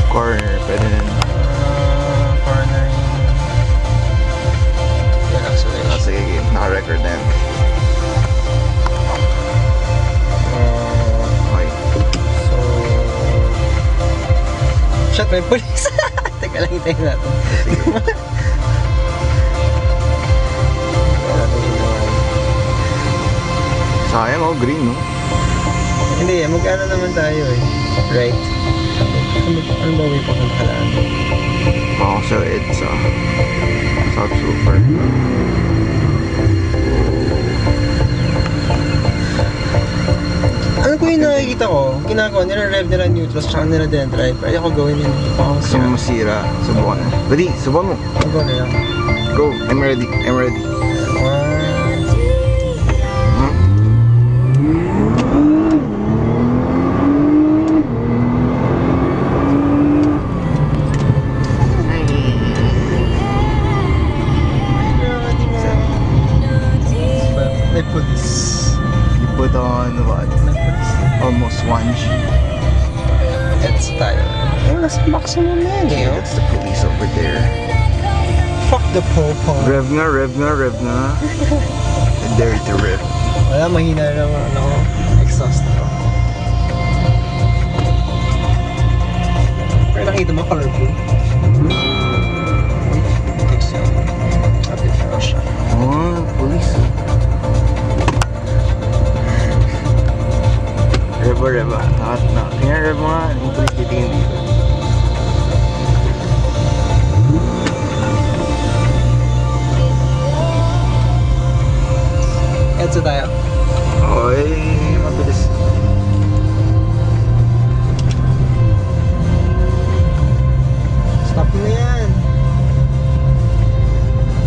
Corner, pwede din. Corner. Yan, acceleration. Sige, game. Naka-record na yan. Okay. So... Shot, may police. Teka lang, hintayin natin. Sige. Sayang, oh, green, no? Hindi, mag-ano naman tayo eh. Right? Ano ba may pakantalaan? Ako sa EDSA. South Super. Ano ko yung nakikita ko? Ginagawa, nire-rev nila neutral, tsaka nila dendrive. Pero ayoko gawin yun. Gusto mo masira. Subukan na. Dali, subukan mo. Ako na lang. Go. I'm ready. I'm ready. May police. You put on what? May police. Almost one G. It's tayo. Ay, nasa maximum na yan eh. Oh. That's the police over there. Fuck the popo. Rev nga, rev nga, rev nga. And there to rev. Wala, mahina lang ano, exhaust ko. Pero nakita mo, colorful. Text yun. Update na siya. Oh, police. Reva, reva. Tingnan rev nga. Yung police titingin dito. Edsa tayo. Oo, mabilis. Stop mo na yan.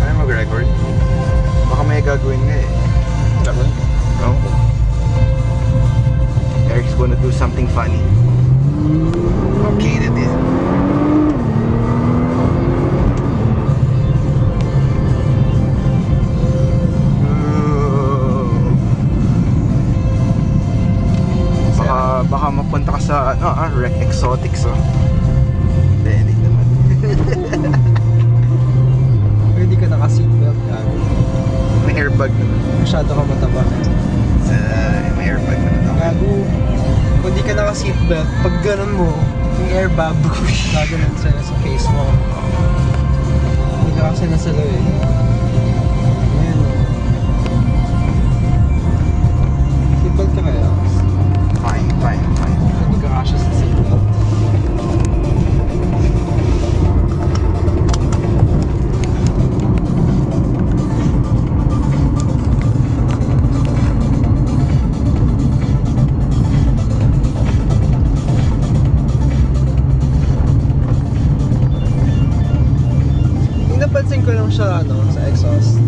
Ano mag-record? Baka may gagawin nga eh. Tama. No? Eric's gonna do something funny. Okay, that is. Baka mapunta ka sa Rec Exotics, oh. Hindi naman. Pwede ka naka-seatbelt gago. May airbag naman. Masyado ka mataba. May airbag naman. Gago. Kung di ka naka-seatbelt, pag ganun mo, yung airbag, gaganon sa'yo sa face mo. Hindi ka kasi nasalo eh. Ayan o. Seatbelt ka kaya? Fine. Hindi ka kasya sa seatbelt. Yung napansin ko lang siya sa exhaust.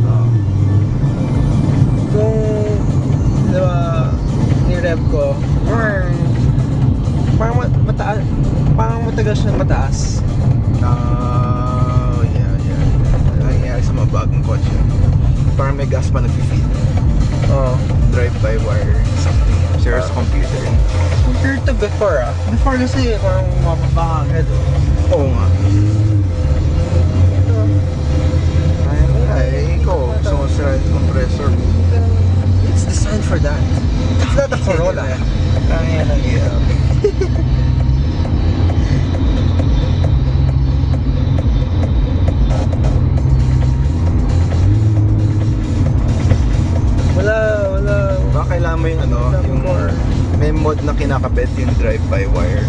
Kung, di ba, ni-rev ko, parang matagal siya mataas. Yeah. Nangyayari sa mga bagong kotse. Parang may gas pa nag-feed. Oo. Drive-by-wire something. Share sa computer. Compared to before Before kasi parang mababa agad Oo nga. Ay, ikaw. Gusto mo sa compressor. It's designed for that. It's not a Corolla. Kaya lang yan. Wala. Baka kailangan mo yung yung may mod na kinakabit yung drive-by-wire.